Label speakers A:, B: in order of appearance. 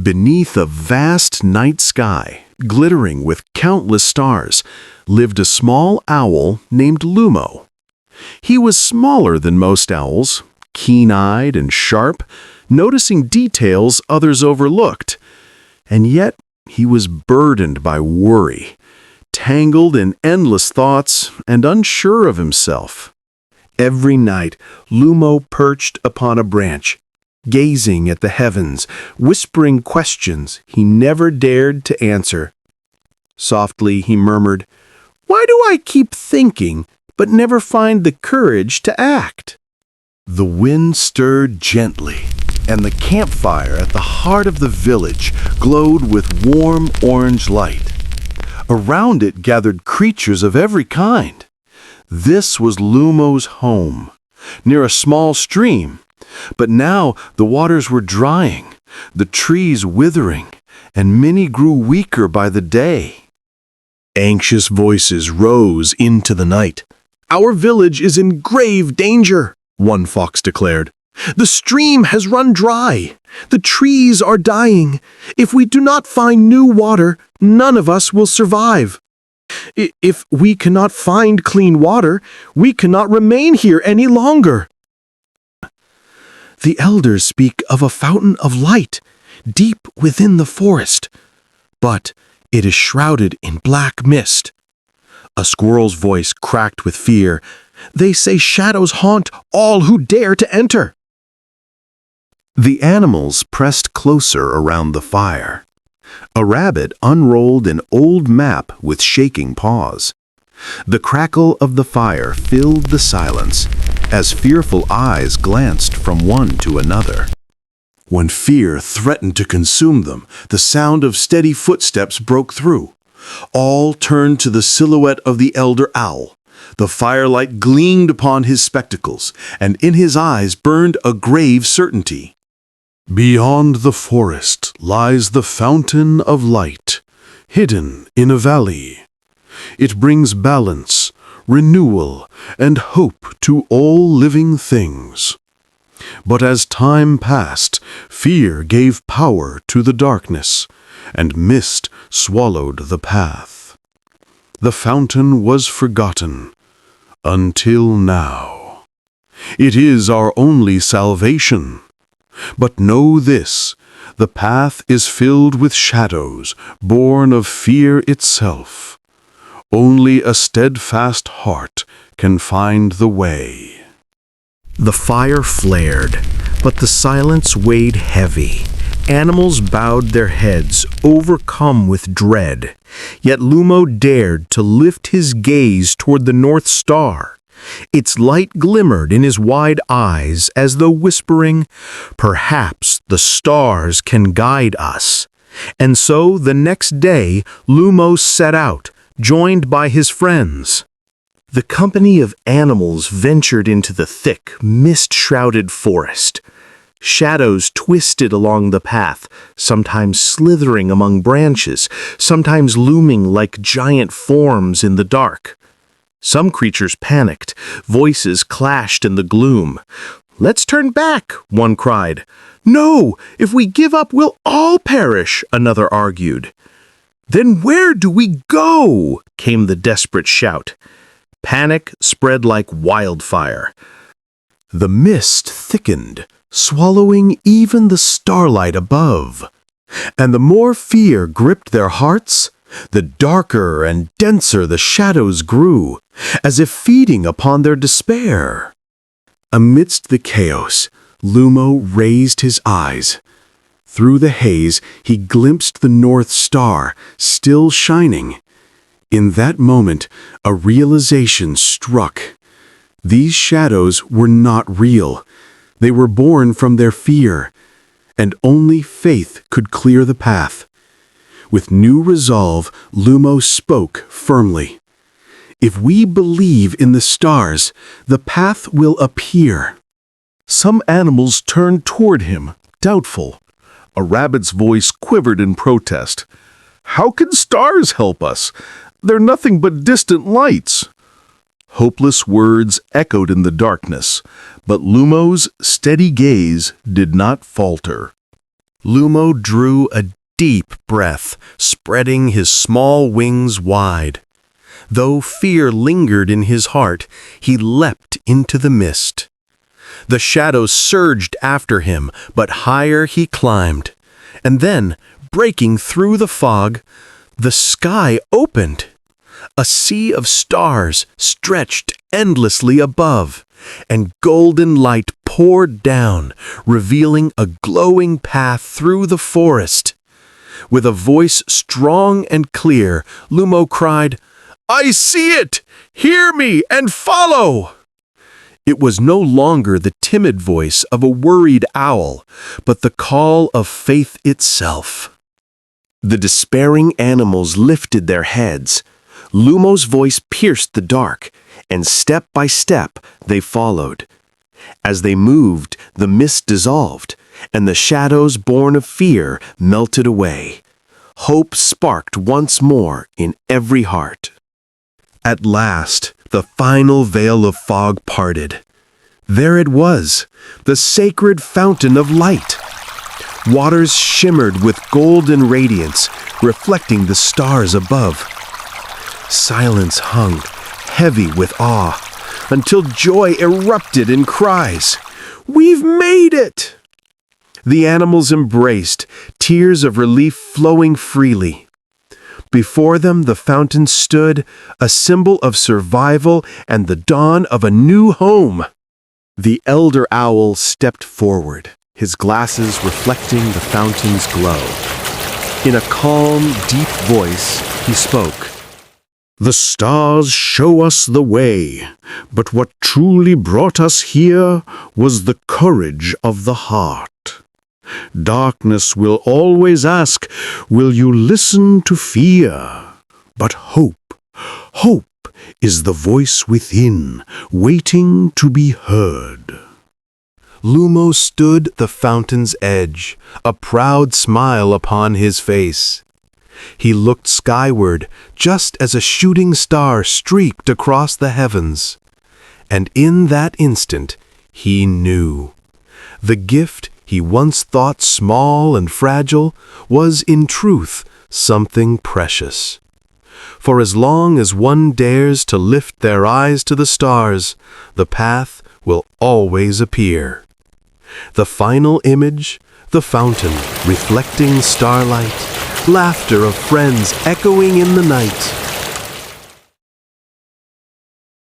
A: Beneath a vast night sky, glittering with countless stars, lived a small owl named Lumo. He was smaller than most owls, keen-eyed and sharp, noticing details others overlooked. And yet, he was burdened by worry, tangled in endless thoughts and unsure of himself. Every night, Lumo perched upon a branch, gazing at the heavens, whispering questions he never dared to answer. Softly he murmured, "Why do I keep thinking, but never find the courage to act?" The wind stirred gently, and the campfire at the heart of the village glowed with warm orange light. Around it gathered creatures of every kind. This was Lumo's home, near a small stream. But now the waters were drying, the trees withering, and many grew weaker by the day. Anxious voices rose into the night. "Our village is in grave danger," one fox declared. "The stream has run dry. The trees are dying. If we do not find new water, none of us will survive. If we cannot find clean water, we cannot remain here any longer." "The elders speak of a fountain of light deep within the forest, but it is shrouded in black mist." A squirrel's voice cracked with fear. "They say shadows haunt all who dare to enter." The animals pressed closer around the fire. A rabbit unrolled an old map with shaking paws. The crackle of the fire filled the silence as fearful eyes glanced from one to another. When fear threatened to consume them, the sound of steady footsteps broke through. All turned to the silhouette of the elder owl. The firelight gleamed upon his spectacles, and in his eyes burned a grave certainty. "Beyond the forest lies the fountain of light, hidden in a valley. It brings balance, renewal, and hope to all living things. But as time passed, fear gave power to the darkness, and mist swallowed the path. The fountain was forgotten, until now. It is our only salvation. But know this, the path is filled with shadows, born of fear itself. Only a steadfast heart can find the way." The fire flared, but the silence weighed heavy. Animals bowed their heads, overcome with dread. Yet Lumo dared to lift his gaze toward the North Star. Its light glimmered in his wide eyes as though whispering, "Perhaps the stars can guide us." And so the next day Lumo set out, joined by his friends. The company of animals ventured into the thick, mist-shrouded forest. Shadows twisted along the path, sometimes slithering among branches, sometimes looming like giant forms in the dark. Some creatures panicked, voices clashed in the gloom. "Let's turn back," one cried. "No, if we give up, we'll all perish," another argued. "Then where do we go?" came the desperate shout. Panic spread like wildfire. The mist thickened, swallowing even the starlight above. And the more fear gripped their hearts, the darker and denser the shadows grew, as if feeding upon their despair. Amidst the chaos, Lumo raised his eyes. Through the haze, he glimpsed the North Star, still shining. In that moment, a realization struck. These shadows were not real. They were born from their fear, and only faith could clear the path. With new resolve, Lumo spoke firmly. "If we believe in the stars, the path will appear." Some animals turned toward him, doubtful. A rabbit's voice quivered in protest. "How can stars help us? They're nothing but distant lights." Hopeless words echoed in the darkness, but Lumo's steady gaze did not falter. Lumo drew a deep breath, spreading his small wings wide. Though fear lingered in his heart, he leapt into the mist. The shadows surged after him, but higher he climbed. And then, breaking through the fog, the sky opened. A sea of stars stretched endlessly above, and golden light poured down, revealing a glowing path through the forest. With a voice strong and clear, Lumo cried, "I see it! Hear me and follow!" It was no longer the timid voice of a worried owl, but the call of faith itself. The despairing animals lifted their heads. Lumo's voice pierced the dark, and step by step they followed. As they moved, the mist dissolved, and the shadows born of fear melted away. Hope sparked once more in every heart. At last, the final veil of fog parted. There it was, the sacred fountain of light. Waters shimmered with golden radiance, reflecting the stars above. Silence hung, heavy with awe, until joy erupted in cries. "We've made it!" The animals embraced, tears of relief flowing freely. Before them the fountain stood, a symbol of survival and the dawn of a new home. The elder owl stepped forward, his glasses reflecting the fountain's glow. In a calm, deep voice, he spoke. "The stars show us the way, but what truly brought us here was the courage of the heart. Darkness will always ask, will you listen to fear? But hope is the voice within, waiting to be heard." Lumo stood the fountain's edge, a proud smile upon his face. He looked skyward, just as a shooting star streaked across the heavens. And in that instant, he knew. The gift he once thought small and fragile was in truth something precious. For as long as one dares to lift their eyes to the stars, the path will always appear. The final image, the fountain reflecting starlight, laughter of friends echoing in the night.